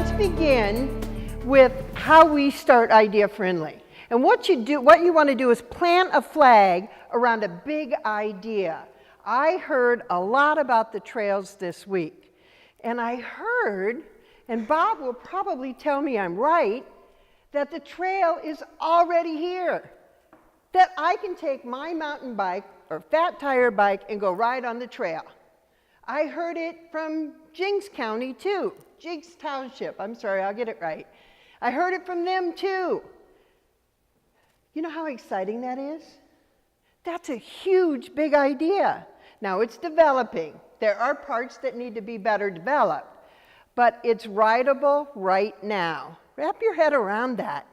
let's begin with how we start Idea Friendly. And what you want to do is plant a flag around a big idea. I heard a lot about the trails this week. And I heard, and Bob will probably tell me I'm right, that the trail is already here. That I can take my mountain bike or fat tire bike and go ride on the trail. I heard it from Jinx County too. Jinx Township, I'm sorry, I'll get it right. I heard it from them too. You know how exciting that is? That's a huge, big idea. Now it's developing. There are parts that need to be better developed, but it's rideable right now. Wrap your head around that.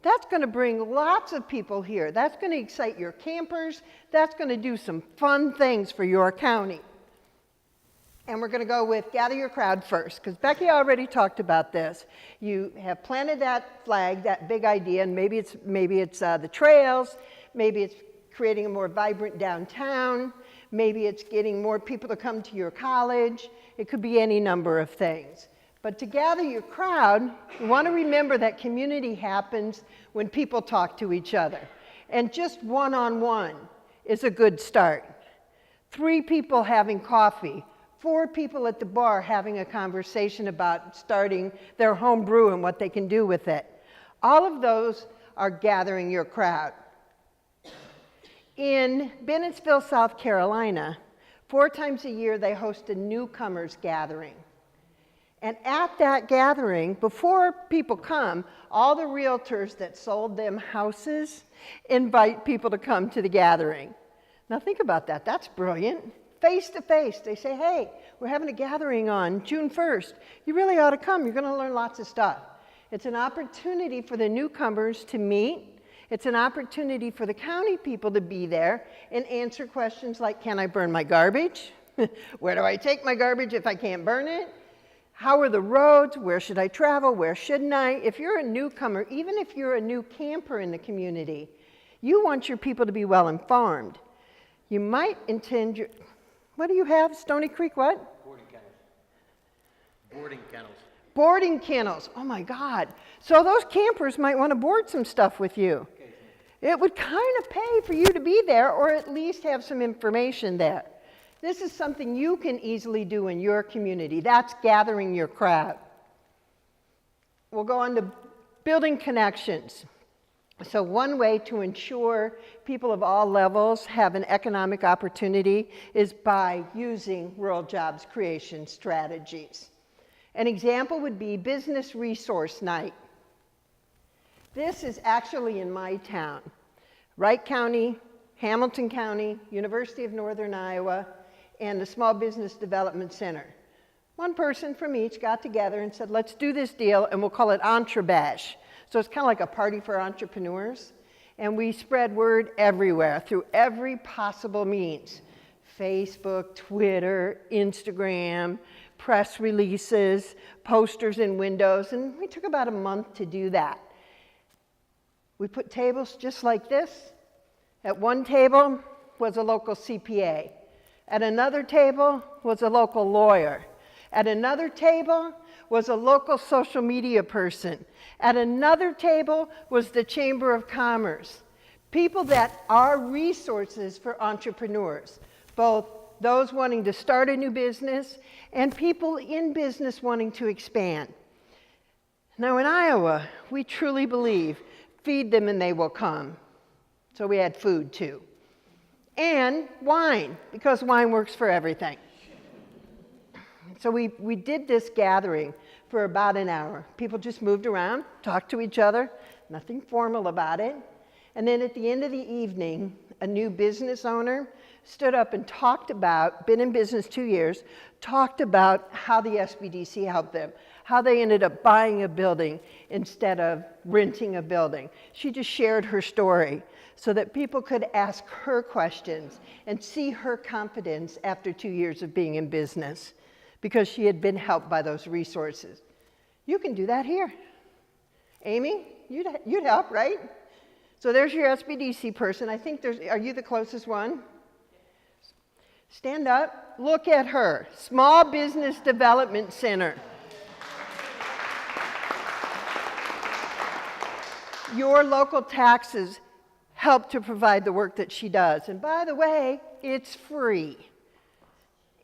That's going to bring lots of people here. That's going to excite your campers. That's going to do some fun things for your county. And we're going to go with gather your crowd first, because Becky already talked about this. You have planted that flag, that big idea, and maybe it's the trails, maybe it's creating a more vibrant downtown, maybe it's getting more people to come to your college. It could be any number of things. But to gather your crowd, you want to remember that community happens when people talk to each other. And just one-on-one is a good start. 3 people having coffee, 4 people at the bar having a conversation about starting their home brew and what they can do with it. All of those are gathering your crowd. In Bennettsville, South Carolina, 4 times a year they host a newcomers gathering. And at that gathering, before people come, all the realtors that sold them houses invite people to come to the gathering. Now think about that. That's brilliant. Face to face, they say, hey, we're having a gathering on June 1st. You really ought to come. You're going to learn lots of stuff. It's an opportunity for the newcomers to meet. It's an opportunity for the county people to be there and answer questions like, can I burn my garbage? Where do I take my garbage if I can't burn it? How are the roads? Where should I travel? Where shouldn't I? If you're a newcomer, even if you're a new camper in the community, you want your people to be well informed. You might intend your, what do you have? Stony Creek what? Boarding kennels. Boarding kennels. Boarding kennels. Oh my God. So those campers might want to board some stuff with you. It would kind of pay for you to be there or at least have some information there. This is something you can easily do in your community. That's gathering your crowd. We'll go on to building connections. So one way to ensure people of all levels have an economic opportunity is by using rural jobs creation strategies. An example would be Business Resource Night. This is actually in my town. Wright County, Hamilton County, University of Northern Iowa, and the Small Business Development Center. One person from each got together and said, let's do this deal, and we'll call it Entrebash. So it's kind of like a party for entrepreneurs. And we spread word everywhere through every possible means. Facebook, Twitter, Instagram, press releases, posters in windows, and we took about a month to do that. We put tables just like this. At one table was a local CPA. At another table was a local lawyer. At another table was a local social media person. At another table was the Chamber of Commerce. People that are resources for entrepreneurs, both those wanting to start a new business and people in business wanting to expand. Now in Iowa, we truly believe, feed them and they will come. So we had food too. And wine, because wine works for everything. So we did this gathering for about an hour. People just moved around, talked to each other, nothing formal about it. And then at the end of the evening, a new business owner stood up and talked about, been in business 2 years, talked about how the SBDC helped them, how they ended up buying a building instead of renting a building. She just shared her story so that people could ask her questions and see her confidence after 2 years of being in business because she had been helped by those resources. You can do that here. Amy, you'd help, right? So there's your SBDC person. I think are you the closest one? Stand up, look at her. Small Business Development Center. Your local taxes help to provide the work that she does. And by the way, it's free.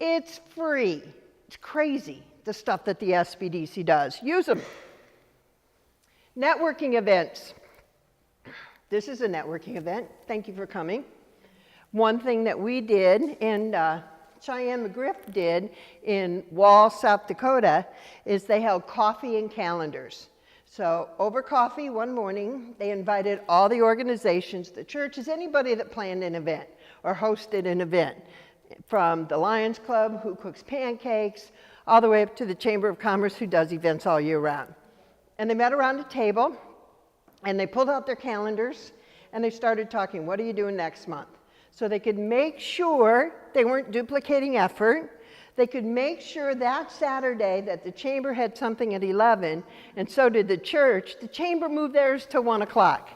It's free. It's crazy, the stuff that the SBDC does. Use them. Networking events. This is a networking event. Thank you for coming. One thing that we did, and Cheyenne McGriff did in Wall, South Dakota, is they held coffee and calendars. So over coffee one morning, they invited all the organizations, the churches, anybody that planned an event or hosted an event, from the Lions Club, who cooks pancakes, all the way up to the Chamber of Commerce, who does events all year round. And they met around a table, and they pulled out their calendars, and they started talking, what are you doing next month? So they could make sure they weren't duplicating effort. They could make sure that Saturday that the chamber had something at 11, and so did the church. The chamber moved theirs to 1 o'clock.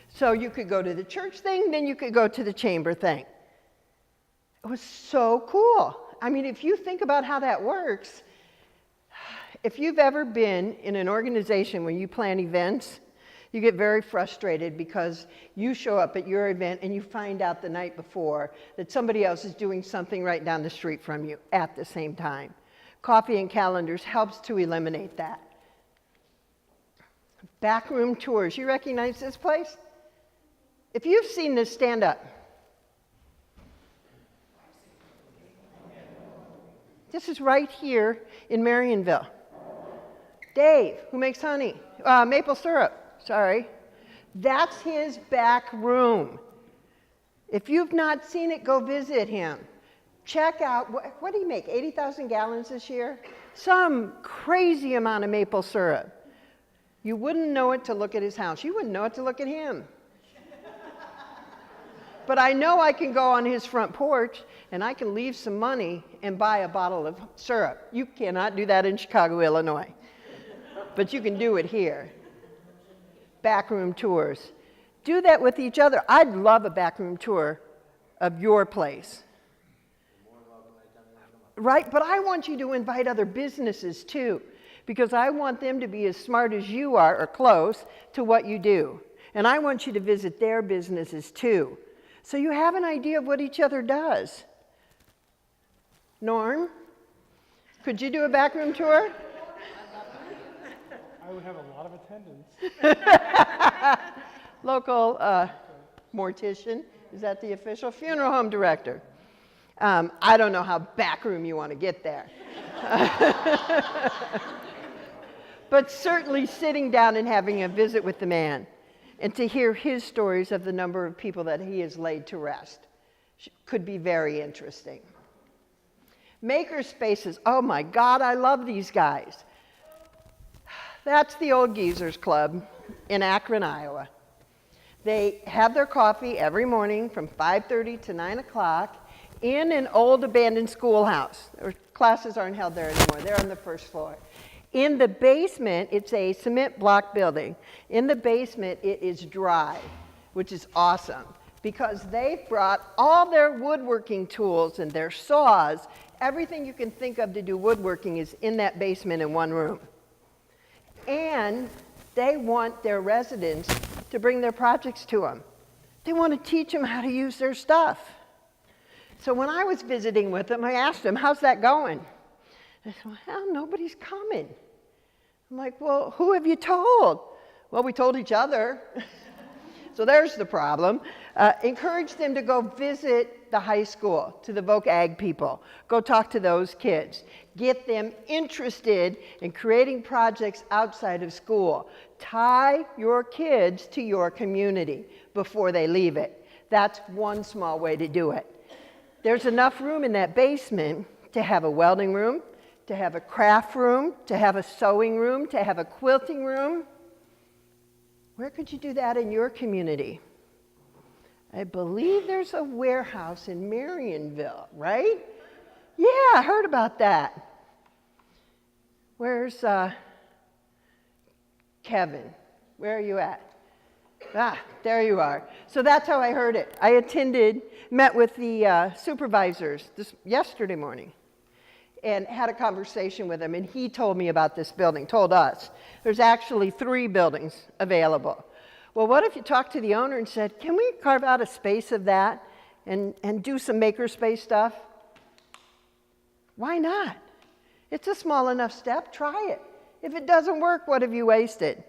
So you could go to the church thing, then you could go to the chamber thing. It was so cool. I mean, if you think about how that works, if you've ever been in an organization where you plan events, you get very frustrated because you show up at your event and you find out the night before that somebody else is doing something right down the street from you at the same time. Coffee and calendars helps to eliminate that. Backroom tours. You recognize this place? If you've seen this, stand up. This is right here in Marionville. Dave, who makes honey, maple syrup. Sorry. That's his back room. If you've not seen it, go visit him. Check out, what do you make, 80,000 gallons this year? Some crazy amount of maple syrup. You wouldn't know it to look at his house. You wouldn't know it to look at him. But I know I can go on his front porch and I can leave some money and buy a bottle of syrup. You cannot do that in Chicago, Illinois. But you can do it here. Backroom tours. Do that with each other. I'd love a backroom tour of your place. Right? But I want you to invite other businesses too, because I want them to be as smart as you are, or close to what you do. And I want you to visit their businesses too, so you have an idea of what each other does. Norm, could you do a backroom tour? I would have a lot of attendance. Local mortician, is that the official? Funeral home director. I don't know how backroom you want to get there. But certainly sitting down and having a visit with the man and to hear his stories of the number of people that he has laid to rest could be very interesting. Maker spaces. Oh my God, I love these guys. That's the Old Geezers Club in Akron, Iowa. They have their coffee every morning from 5:30 to 9 o'clock in an old abandoned schoolhouse. Their classes aren't held there anymore. They're on the first floor. In the basement, it's a cement block building. In the basement, it is dry, which is awesome because they've brought all their woodworking tools and their saws. Everything you can think of to do woodworking is in that basement in one room. And they want their residents to bring their projects to them. They want to teach them how to use their stuff. So when I was visiting with them, I asked them, how's that going? They said, well, nobody's coming. I'm like, well, who have you told? Well, we told each other. So there's the problem. Encourage them to go visit the high school, to the Voc Ag people. Go talk to those kids. Get them interested in creating projects outside of school. Tie your kids to your community before they leave it. That's one small way to do it. There's enough room in that basement to have a welding room, to have a craft room, to have a sewing room, to have a quilting room. Where could you do that in your community? I believe there's a warehouse in Marionville, right? Yeah, I heard about that. Where's Kevin? Where are you at? Ah, there you are. So that's how I heard it. I met with the supervisors yesterday morning and had a conversation with him, and he told me about this building, told us. There's actually 3 buildings available. Well, what if you talked to the owner and said, can we carve out a space of that and do some makerspace stuff? Why not? It's a small enough step. Try it. If it doesn't work, what have you wasted?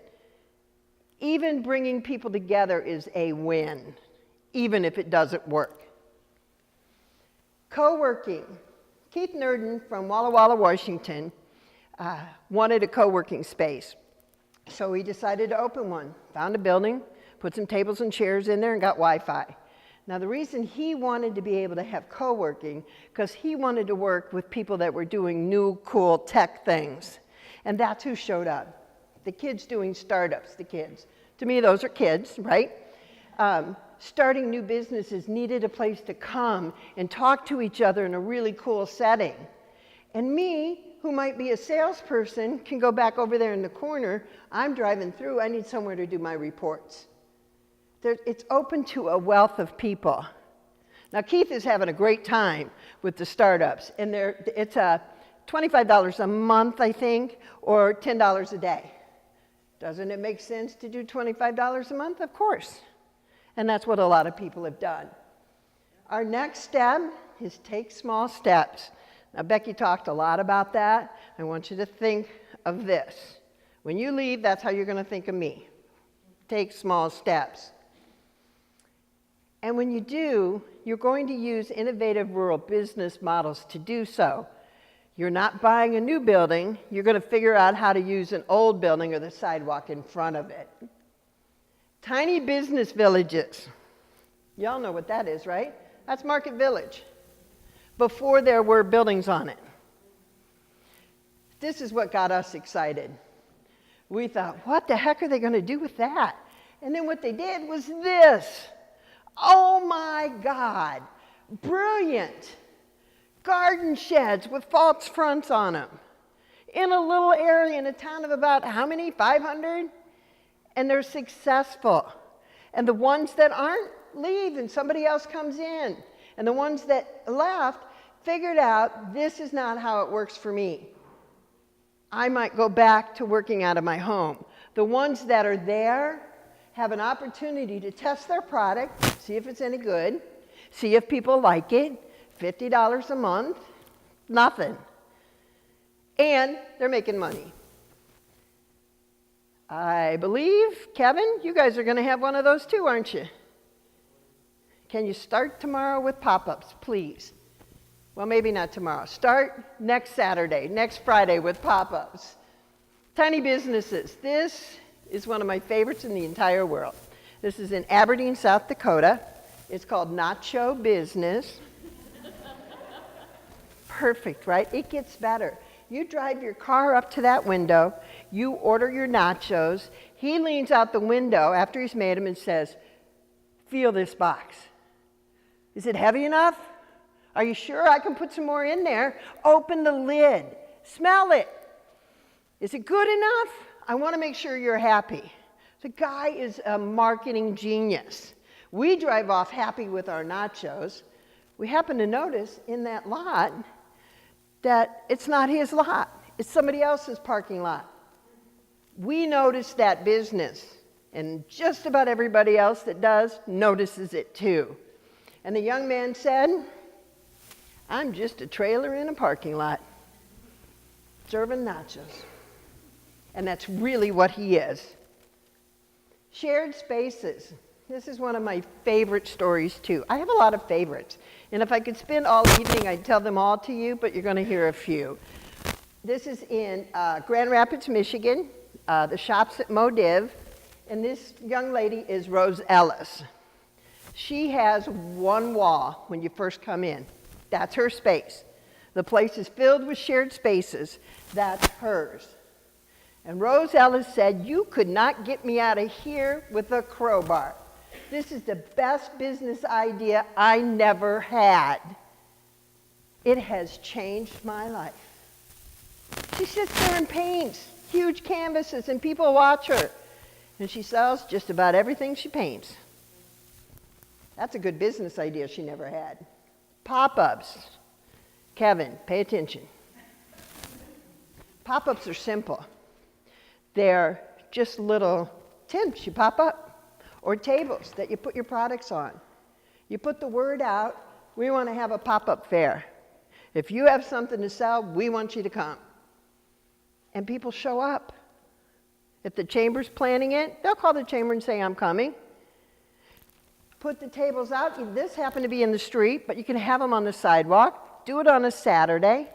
Even bringing people together is a win, even if it doesn't work. Co-working. Keith Nurden from Walla Walla, Washington, wanted a co-working space. So he decided to open one. Found a building, put some tables and chairs in there, and got Wi-Fi. Now, the reason he wanted to be able to have co-working, because he wanted to work with people that were doing new, cool tech things. And that's who showed up. The kids doing startups, the kids. To me, those are kids, right? Starting new businesses needed a place to come and talk to each other in a really cool setting. And me, who might be a salesperson, can go back over there in the corner. I'm driving through. I need somewhere to do my reports. It's open to a wealth of people. Now, Keith is having a great time with the startups. And it's $25 a month, I think, or $10 a day. Doesn't it make sense to do $25 a month? Of course. And that's what a lot of people have done. Our next step is take small steps. Now, Becky talked a lot about that. I want you to think of this. When you leave, that's how you're going to think of me. Take small steps. And when you do, you're going to use innovative rural business models to do so. You're not buying a new building. You're going to figure out how to use an old building or the sidewalk in front of it. Tiny business villages. Y'all know what that is, right? That's Market Village, before there were buildings on it. This is what got us excited. We thought, what the heck are they going to do with that? And then what they did was this. Oh my God, brilliant. Garden sheds with false fronts on them. In a little area in a town of about how many? 500? And they're successful. And the ones that aren't leave and somebody else comes in. And the ones that left figured out this is not how it works for me. I might go back to working out of my home. The ones that are there have an opportunity to test their product, see if it's any good, see if people like it. $50 a month, nothing. And they're making money. I believe, Kevin, you guys are going to have one of those too, aren't you? Can you start tomorrow with pop-ups, please? Well, maybe not tomorrow. Start next Saturday, next Friday with pop-ups. Tiny businesses. This is one of my favorites in the entire world. This is in Aberdeen, South Dakota. It's called Nacho Business. Perfect, right? It gets better. You drive your car up to that window, you order your nachos, he leans out the window after he's made them and says, feel this box. Is it heavy enough? Are you sure I can put some more in there? Open the lid, smell it. Is it good enough? I want to make sure you're happy. The guy is a marketing genius. We drive off happy with our nachos. We happen to notice in that lot that it's not his lot. It's somebody else's parking lot. We notice that business, and just about everybody else that does notices it too. And the young man said, I'm just a trailer in a parking lot, serving nachos. And that's really what he is. Shared spaces. This is one of my favorite stories too. I have a lot of favorites. And if I could spend all evening, I'd tell them all to you, but you're going to hear a few. This is in Grand Rapids, Michigan. The shop's at Modiv. And this young lady is Rose Ellis. She has one wall when you first come in. That's her space. The place is filled with shared spaces. That's hers. And Rose Ellis said, you could not get me out of here with a crowbar. This is the best business idea I never had. It has changed my life. She sits there and paints huge canvases and people watch her. And she sells just about everything she paints. That's a good business idea she never had. Pop-ups. Kevin, pay attention. Pop-ups are simple. They're just little tents you pop up. or tables that you put your products on. You put the word out, we want to have a pop-up fair. If you have something to sell, we want you to come. And people show up. If the chamber's planning it, they'll call the chamber and say, I'm coming. Put the tables out. This happened to be in the street, but you can have them on the sidewalk. Do it on a Saturday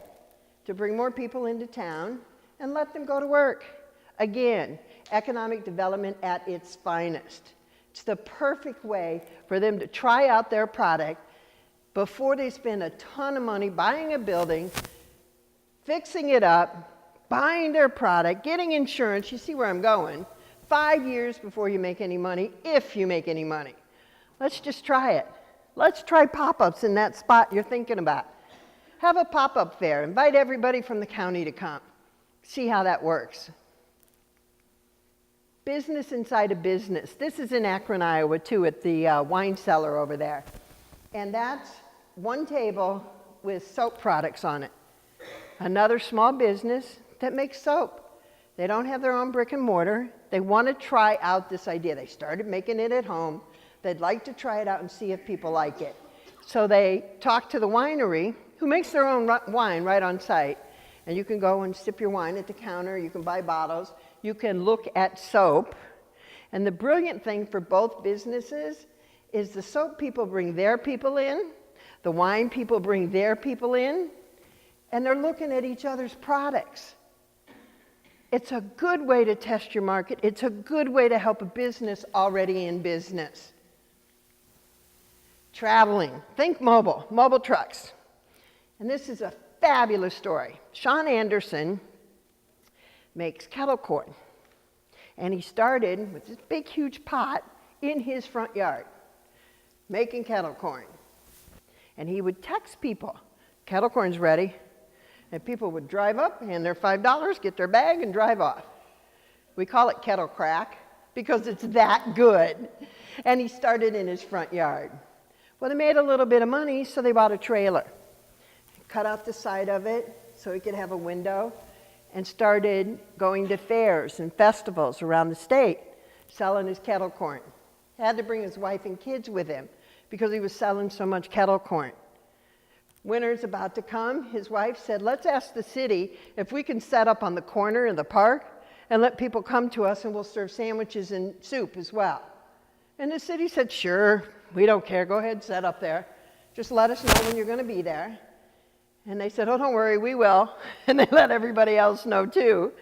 to bring more people into town and let them go to work. Again, economic development at its finest. It's the perfect way for them to try out their product before they spend a ton of money buying a building, fixing it up, buying their product, getting insurance. You see where I'm going. 5 years before you make any money, if you make any money. Let's just try it. Let's try pop-ups in that spot you're thinking about. Have a pop-up fair. Invite everybody from the county to come. See how that works. Business inside a business. This is in Akron, Iowa, too, at the wine cellar over there. And that's one table with soap products on it. Another small business that makes soap. They don't have their own brick and mortar. They want to try out this idea. They started making it at home. They'd like to try it out and see if people like it. So they talk to the winery, who makes their own wine right on site. And you can go and sip your wine at the counter. You can buy bottles. You can look at soap. And the brilliant thing for both businesses is the soap people bring their people in, the wine people bring their people in, and they're looking at each other's products. It's a good way to test your market. It's a good way to help a business already in business. Traveling. Think mobile trucks. And this is a fabulous story. Sean Anderson makes kettle corn. And he started with this big, huge pot in his front yard, making kettle corn. And he would text people, kettle corn's ready. And people would drive up, hand their $5, get their bag, and drive off. We call it kettle crack because it's that good. And he started in his front yard. Well, they made a little bit of money, so they bought a trailer. Cut out the side of it so he could have a window, and started going to fairs and festivals around the state, selling his kettle corn. Had to bring his wife and kids with him because he was selling so much kettle corn. Winter's about to come. His wife said, let's ask the city if we can set up on the corner in the park and let people come to us and we'll serve sandwiches and soup as well. And the city said, sure, we don't care. Go ahead and set up there. Just let us know when you're going to be there. And they said, oh, don't worry, we will. And they let everybody else know too.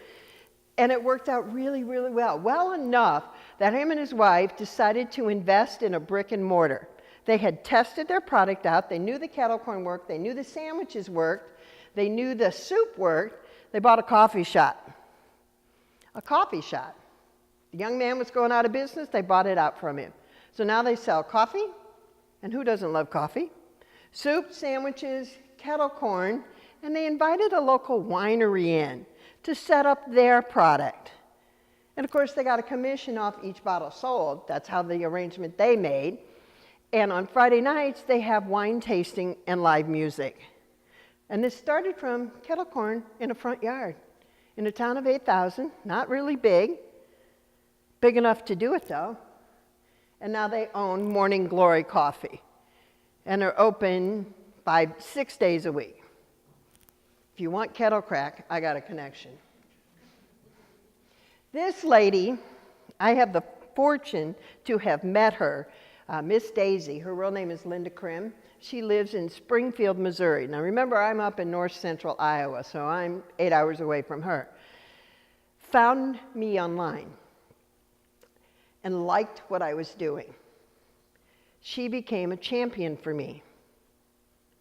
And it worked out really, really well. Well enough that him and his wife decided to invest in a brick and mortar. They had tested their product out. They knew the kettle corn worked. They knew the sandwiches worked. They knew the soup worked. They bought a coffee shop. A coffee shop. The young man was going out of business. They bought it out from him. So now they sell coffee. And who doesn't love coffee? Soup, sandwiches, kettle corn. And they invited a local winery in to set up their product. And of course, they got a commission off each bottle sold. That's how the arrangement they made. And on Friday nights, they have wine tasting and live music. And this started from kettle corn in a front yard in a town of 8,000, not really big. Big enough to do it, though. And now they own Morning Glory Coffee. And they're open 6 days a week. If you want kettle crack, I got a connection. This lady, I have the fortune to have met her, Miss Daisy. Her real name is Linda Krim. She lives in Springfield, Missouri. Now remember, I'm up in north central Iowa, so I'm 8 hours away from her. Found me online and liked what I was doing. She became a champion for me.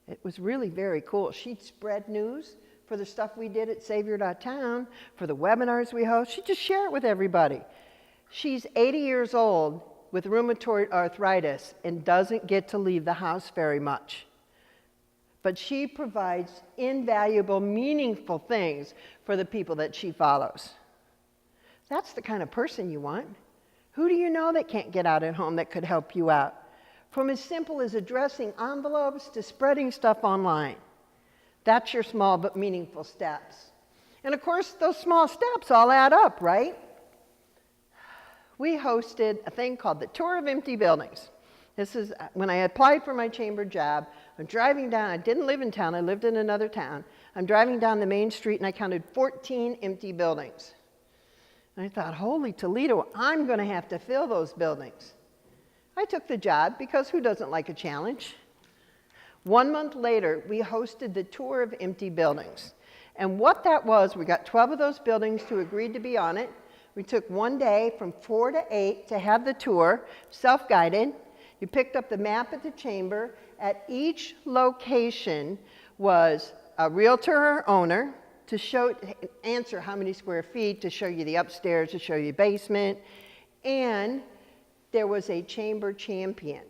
It was really very cool. She'd spread news for the stuff we did at Savior.town, for the webinars we host. She'd just share it with everybody. She's 80 years old with rheumatoid arthritis and doesn't get to leave the house very much. But she provides invaluable, meaningful things for the people that she follows. That's the kind of person you want. Who do you know that can't get out at home that could help you out? From as simple as addressing envelopes to spreading stuff online. That's your small but meaningful steps. And of course, those small steps all add up, right? we hosted a thing called the Tour of Empty Buildings. This is when I applied for my chamber job. I'm driving down, I didn't live in town, I lived in another town. I'm driving down the main street and I counted 14 empty buildings. And I thought, holy Toledo, I'm going to have to fill those buildings. I took the job because who doesn't like a challenge? 1 month later, we hosted the Tour of Empty Buildings. And what that was, we got 12 of those buildings who agreed to be on it. We took 1 day from 4 to 8 to have the tour, self-guided. You picked up the map at the chamber. At each location was a realtor or owner to answer how many square feet, to show you the upstairs, to show you the basement. And there was a chamber champion.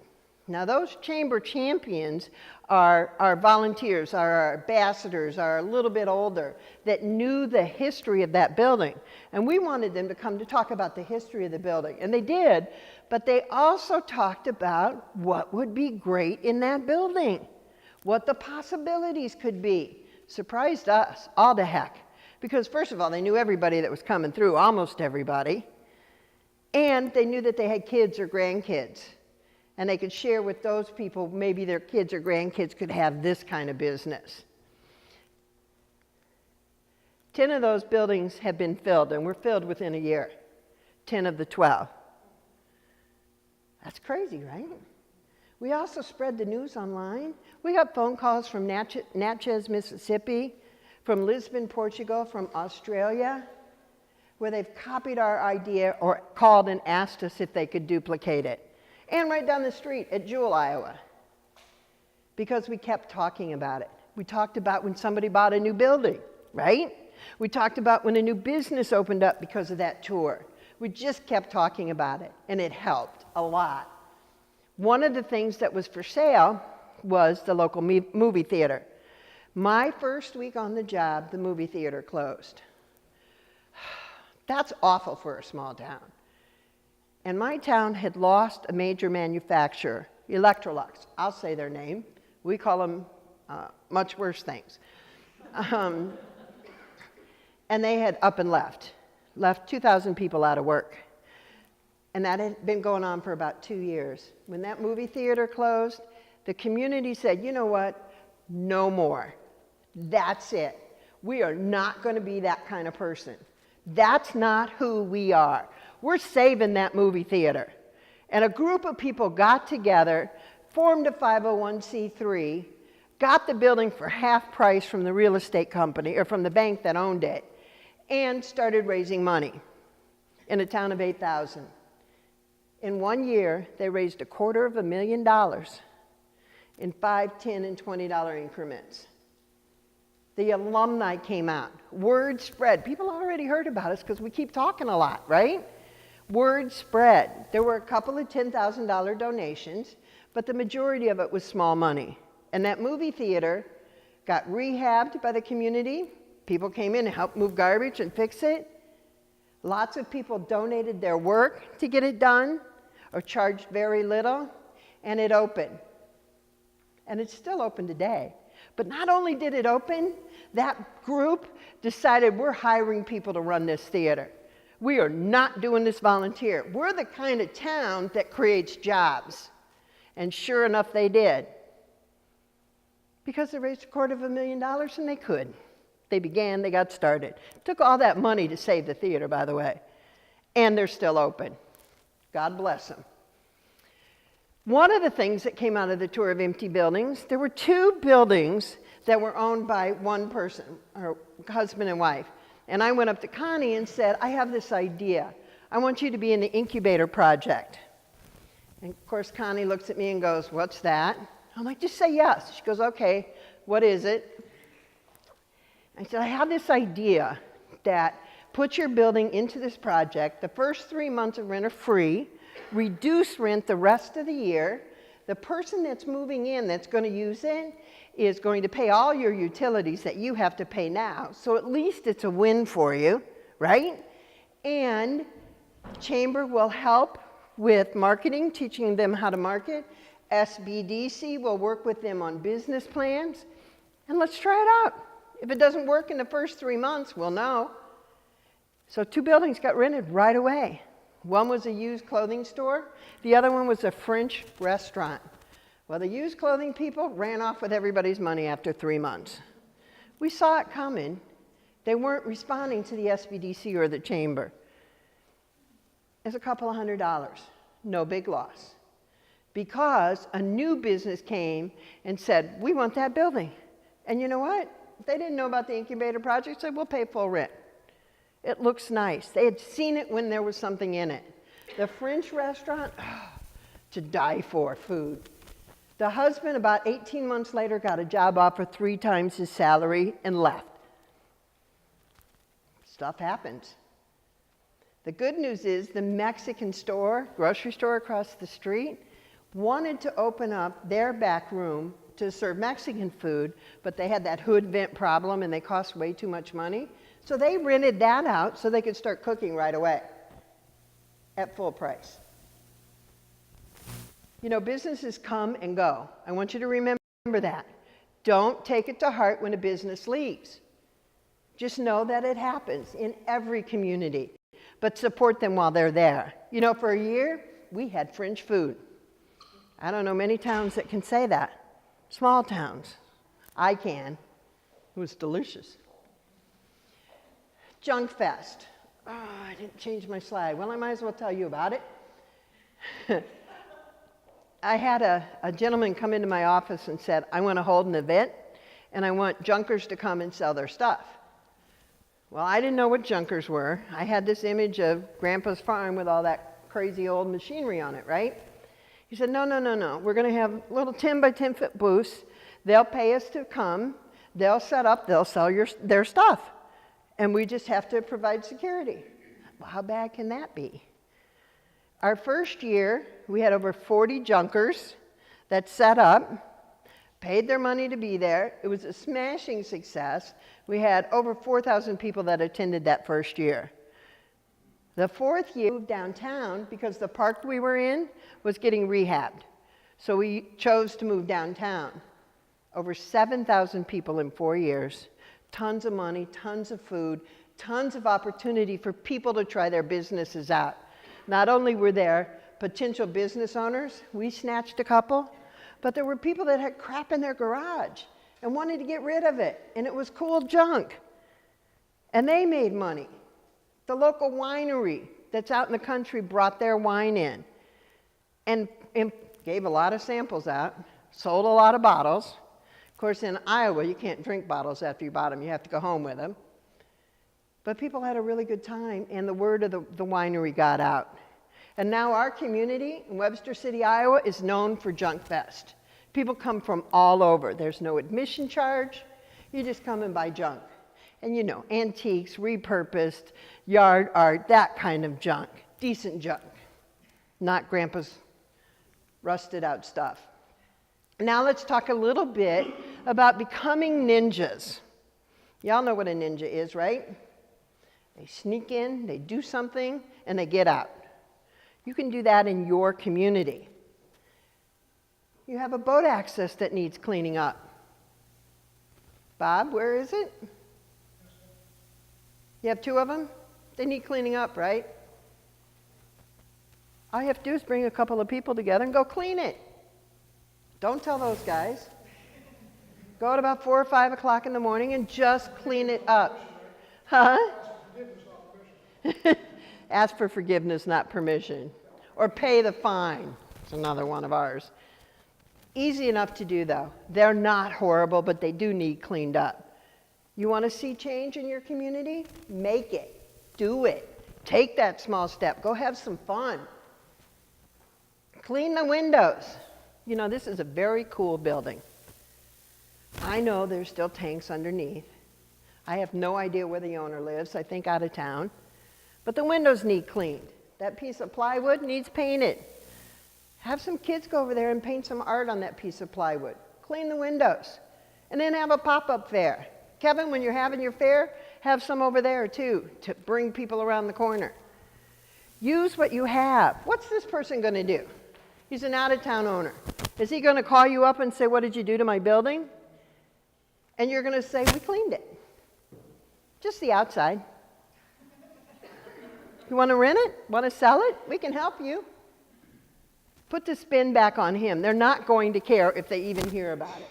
Now those chamber champions are volunteers, are our ambassadors, are a little bit older, that knew the history of that building. And we wanted them to come to talk about the history of the building. And they did, but they also talked about what would be great in that building, what the possibilities could be. Surprised us all to heck. Because first of all, they knew everybody that was coming through, almost everybody. And they knew that they had kids or grandkids. And they could share with those people, maybe their kids or grandkids could have this kind of business. 10 of those buildings have been filled, and were filled within a year. 10 of the 12. That's crazy, right? We also spread the news online. We got phone calls from Natchez, Mississippi, from Lisbon, Portugal, from Australia, where they've copied our idea or called and asked us if they could duplicate it. And right down the street at Jewell, Iowa, because we kept talking about it. We talked about when somebody bought a new building, right? We talked about when a new business opened up because of that tour. We just kept talking about it, and it helped a lot. One of the things that was for sale was the local movie theater. My first week on the job, the movie theater closed. That's awful for a small town. And my town had lost a major manufacturer, Electrolux. I'll say their name. We call them much worse things. And they had up and left 2,000 people out of work. And that had been going on for about 2 years. When that movie theater closed, the community said, you know what? No more. That's it. We are not going to be that kind of person. That's not who we are. We're saving that movie theater. And a group of people got together, formed a 501c3, got the building for half price from the real estate company, or from the bank that owned it, and started raising money in a town of 8,000. In 1 year, they raised $250,000 in $5, $10, and $20 increments. The alumni came out. Word spread. People already heard about us because we keep talking a lot, right? Word spread. There were a couple of $10,000 donations, but the majority of it was small money. And that movie theater got rehabbed by the community. People came in and helped move garbage and fix it. Lots of people donated their work to get it done or charged very little, and it opened. And it's still open today. But not only did it open, that group decided we're hiring people to run this theater. We are not doing this volunteer. We're the kind of town that creates jobs. And sure enough, they did. Because they raised $250,000 and they could. They began, they got started. Took all that money to save the theater, by the way. And they're still open. God bless them. One of the things that came out of the Tour of Empty Buildings, there were 2 buildings that were owned by one person, or husband and wife. And I went up to Connie and said, I have this idea. I want you to be in the incubator project. And of course, Connie looks at me and goes, what's that? I'm like, just say yes. She goes, okay, what is it? I said, I have this idea that put your building into this project. The first 3 months of rent are free. Reduce rent the rest of the year. The person that's moving in that's going to use it is going to pay all your utilities that you have to pay now. So at least it's a win for you, right? And Chamber will help with marketing, teaching them how to market. SBDC will work with them on business plans. And let's try it out. If it doesn't work in the first 3 months, we'll know. So 2 buildings got rented right away. One was a used clothing store. The other one was a French restaurant. Well, the used clothing people ran off with everybody's money after 3 months. We saw it coming. They weren't responding to the SBDC or the chamber. It's a couple of $100, no big loss. Because a new business came and said, we want that building. And you know what? They didn't know about the incubator project, said, we'll pay full rent. It looks nice. They had seen it when there was something in it. The French restaurant, to die for food. The husband, about 18 months later, got a job offer 3 times his salary and left. Stuff happens. The good news is the Mexican store, grocery store across the street, wanted to open up their back room to serve Mexican food, but they had that hood vent problem and they cost way too much money. So they rented that out so they could start cooking right away at full price. You know, businesses come and go. I want you to remember that. Don't take it to heart when a business leaves. Just know that it happens in every community, but support them while they're there. You know, for a year, we had French food. I don't know many towns that can say that. Small towns. I can. It was delicious. Junk Fest. Oh, I didn't change my slide. Well, I might as well tell you about it. I had a gentleman come into my office and said, I want to hold an event, and I want junkers to come and sell their stuff. Well, I didn't know what junkers were. I had this image of Grandpa's farm with all that crazy old machinery on it, right? He said, no. We're going to have little 10 by 10 foot booths. They'll pay us to come. They'll set up. They'll sell their stuff. And we just have to provide security. Well, how bad can that be? Our first year, we had over 40 junkers that set up, paid their money to be there. It was a smashing success. We had over 4,000 people that attended that first year. The 4th year, we moved downtown because the park we were in was getting rehabbed. So we chose to move downtown. Over 7,000 people in 4 years, tons of money, tons of food, tons of opportunity for people to try their businesses out. Not only were there potential business owners, we snatched a couple, but there were people that had crap in their garage and wanted to get rid of it, and it was cool junk. And they made money. The local winery that's out in the country brought their wine in and gave a lot of samples out, sold a lot of bottles. Of course, in Iowa, you can't drink bottles after you bought them. You have to go home with them. But people had a really good time, and the word of the winery got out. And now our community in Webster City, Iowa, is known for Junk Fest. People come from all over. There's no admission charge. You just come and buy junk. And you know, antiques, repurposed, yard art, that kind of junk. Decent junk. Not Grandpa's rusted out stuff. Now let's talk a little bit about becoming ninjas. Y'all know what a ninja is, right? They sneak in, they do something, and they get out. You can do that in your community. You have a boat access that needs cleaning up. Bob, where is it? You have 2 of them? They need cleaning up, right? All you have to do is bring a couple of people together and go clean it. Don't tell those guys. Go at about 4 or 5 o'clock in the morning and just clean it up. Huh? Ask for forgiveness, not permission. Or pay the fine. It's another one of ours. Easy enough to do, though. They're not horrible, but they do need cleaned up. You want to see change in your community? Make it. Do it. Take that small step. Go have some fun. Clean the windows. You know, this is a very cool building. I know there's still tanks underneath. I have no idea where the owner lives. I think out of town. But the windows need cleaned. That piece of plywood needs painted. Have some kids go over there and paint some art on that piece of plywood. Clean the windows. And then have a pop-up fair. Kevin, when you're having your fair, have some over there too, to bring people around the corner. Use what you have. What's this person going to do? He's an out-of-town owner. Is he going to call you up and say, what did you do to my building? And you're going to say, we cleaned it. Just the outside. You want to rent it? Want to sell it? We can help you. Put the spin back on him. They're not going to care if they even hear about it.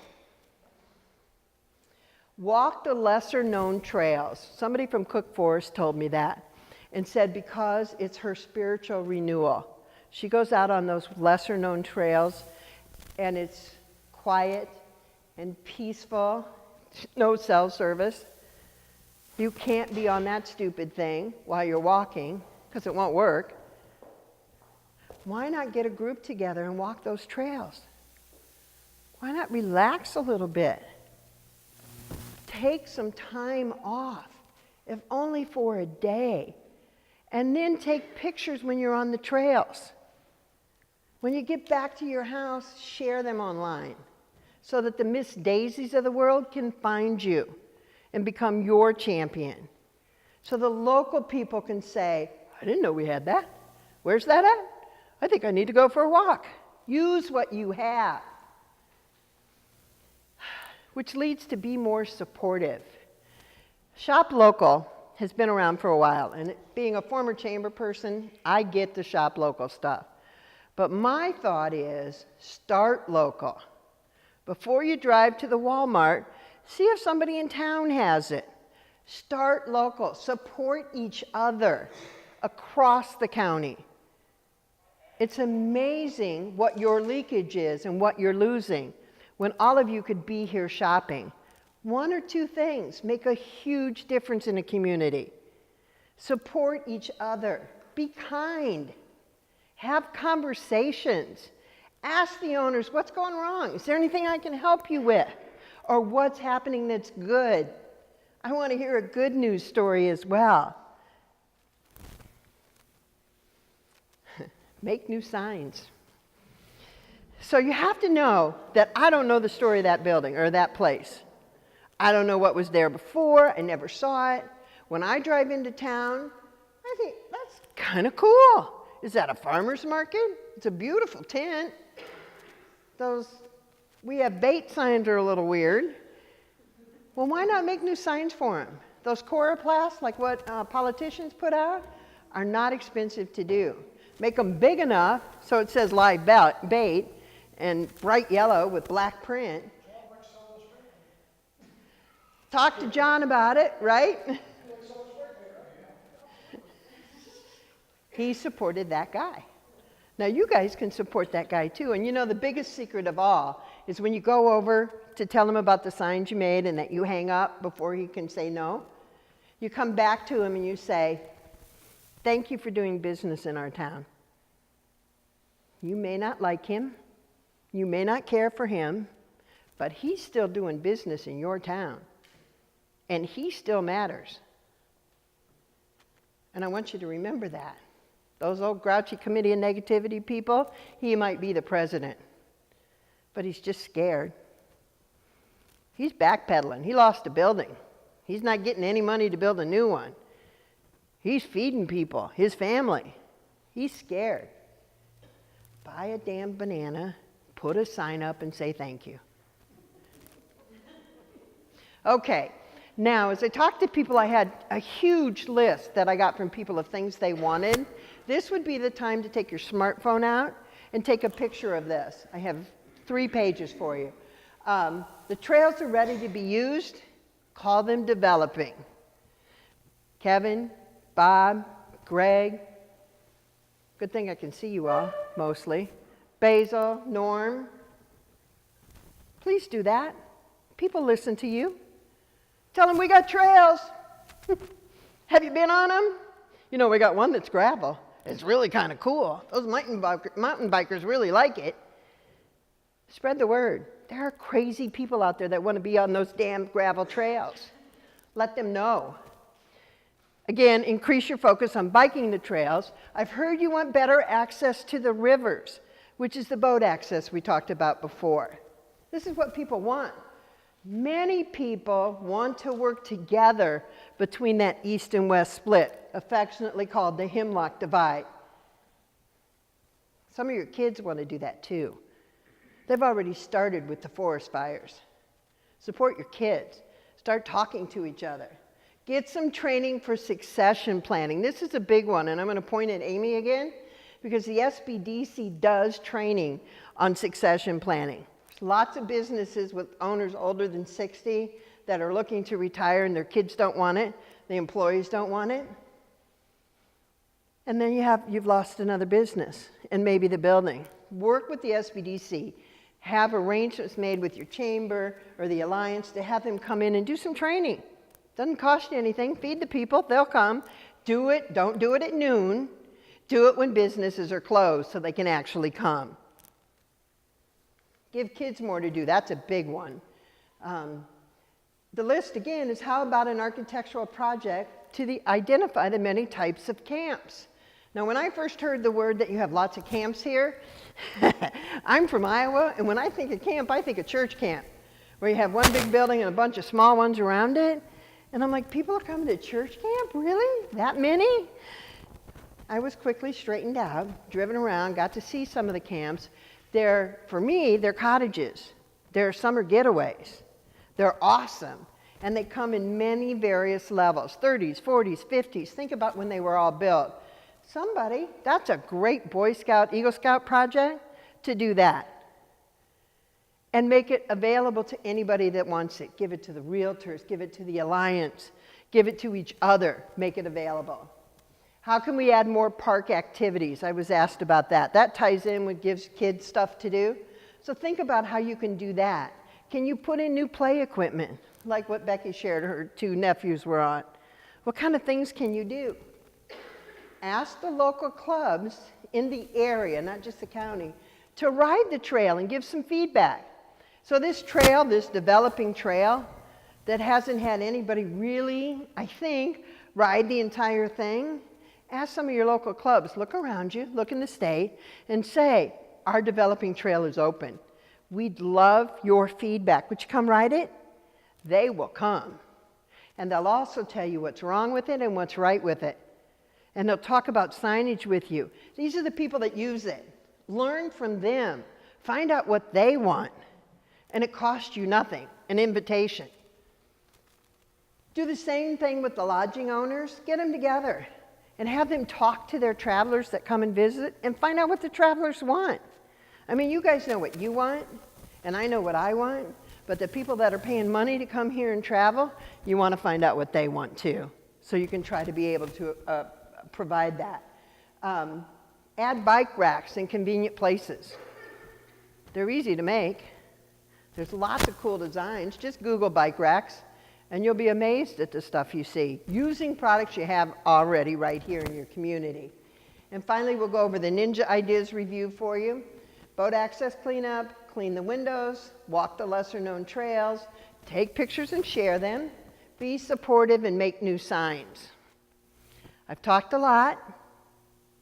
Walk the lesser known trails. Somebody from Cook Forest told me that and said because it's her spiritual renewal. She goes out on those lesser known trails and it's quiet and peaceful, no cell service. You can't be on that stupid thing while you're walking because it won't work. Why not get a group together and walk those trails? Why not relax a little bit? Take some time off, if only for a day, and then take pictures when you're on the trails. When you get back to your house, share them online so that the Miss Daisies of the world can find you and become your champion. So the local people can say, I didn't know we had that. Where's that at? I think I need to go for a walk. Use what you have. Which leads to be more supportive. Shop local has been around for a while, and being a former chamber person, I get the shop local stuff. But my thought is start local. Before you drive to the Walmart, see if somebody in town has it. Start local. Support each other across the county. It's amazing what your leakage is and what you're losing when all of you could be here shopping. One or two things make a huge difference in a community. Support each other. Be kind. Have conversations. Ask the owners, what's going wrong? Is there anything I can help you with? Or what's happening that's good? I want to hear a good news story as well. Make new signs. So you have to know that I don't know the story of that building or that place. I don't know what was there before. I never saw it. When I drive into town, I think, that's kind of cool. Is that a farmer's market? It's a beautiful tent. We have bait signs are a little weird. Well, why not make new signs for them? Those coroplasts, like what politicians put out, are not expensive to do. Make them big enough so it says live bait, and bright yellow with black print. Talk to John about it, right? He supported that guy. Now you guys can support that guy too. And you know the biggest secret of all is when you go over to tell him about the signs you made and that you hang up before he can say no, you come back to him and you say, thank you for doing business in our town. You may not like him. You may not care for him, but he's still doing business in your town, and he still matters. And I want you to remember that. Those old grouchy committee of negativity people, he might be the president, but he's just scared. He's backpedaling. He lost a building. He's not getting any money to build a new one. He's feeding people, his family. He's scared. Buy a damn banana, put a sign up, and say thank you. Okay, now as I talked to people, I had a huge list that I got from people of things they wanted. This would be the time to take your smartphone out and take a picture of this. I have 3 pages for you. The trails are ready to be used. Call them developing. Kevin, Bob, Greg. Good thing I can see you all, mostly. Basil, Norm. Please do that. People listen to you. Tell them we got trails. Have you been on them? You know, we got one that's gravel. It's really kind of cool. Those mountain bikers really like it. Spread the word. There are crazy people out there that want to be on those damn gravel trails. Let them know. Again, increase your focus on biking the trails. I've heard you want better access to the rivers, which is the boat access we talked about before. This is what people want. Many people want to work together between that east and west split, affectionately called the Hemlock Divide. Some of your kids want to do that too. They've already started with the forest fires. Support your kids. Start talking to each other. Get some training for succession planning. This is a big one, and I'm going to point at Amy again, because the SBDC does training on succession planning. There's lots of businesses with owners older than 60 that are looking to retire and their kids don't want it, the employees don't want it. And then you've lost another business and maybe the building. Work with the SBDC. Have arrangements made with your chamber or the alliance to have them come in and do some training. Doesn't cost you anything. Feed the people, they'll come. Do it, don't do it at noon. Do it when businesses are closed so they can actually come. Give kids more to do, that's a big one. The list again is how about an architectural project to identify the many types of camps. Now when I first heard the word that you have lots of camps here, I'm from Iowa, and when I think of camp, I think of church camp, where you have one big building and a bunch of small ones around it. And I'm like, people are coming to church camp? Really? That many? I was quickly straightened out, driven around, got to see some of the camps. For me, they're cottages. They're summer getaways. They're awesome. And they come in many various levels, 30s, 40s, 50s. Think about when they were all built. That's a great Boy Scout, Eagle Scout project to do that. And make it available to anybody that wants it. Give it to the realtors, give it to the alliance, give it to each other, make it available. How can we add more park activities? I was asked about that. That ties in with gives kids stuff to do. So think about how you can do that. Can you put in new play equipment, like what Becky shared her 2 nephews were on? What kind of things can you do? Ask the local clubs in the area, not just the county, to ride the trail and give some feedback. So this trail, this developing trail that hasn't had anybody really, I think, ride the entire thing, ask some of your local clubs, look around you, look in the state, and say, our developing trail is open. We'd love your feedback. Would you come ride it? They will come. And they'll also tell you what's wrong with it and what's right with it. And they'll talk about signage with you. These are the people that use it. Learn from them. Find out what they want. And it costs you nothing, an invitation. Do the same thing with the lodging owners. Get them together and have them talk to their travelers that come and visit and find out what the travelers want. I mean, you guys know what you want, and I know what I want, but the people that are paying money to come here and travel, you want to find out what they want too, so you can try to be able to provide that. Add bike racks in convenient places. They're easy to make. There's lots of cool designs. Just Google bike racks, and you'll be amazed at the stuff you see, using products you have already right here in your community. And finally, we'll go over the Ninja Ideas review for you. Boat access cleanup, clean the windows, walk the lesser-known trails, take pictures and share them, be supportive, and make new signs. I've talked a lot.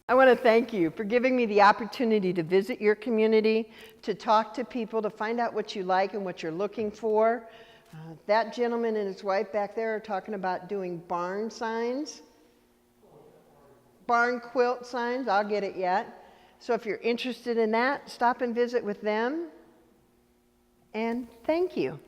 I want to thank you for giving me the opportunity to visit your community, to talk to people, to find out what you like and what you're looking for. That gentleman and his wife back there are talking about doing barn signs, barn quilt signs. I'll get it yet. So if you're interested in that, stop and visit with them. And thank you.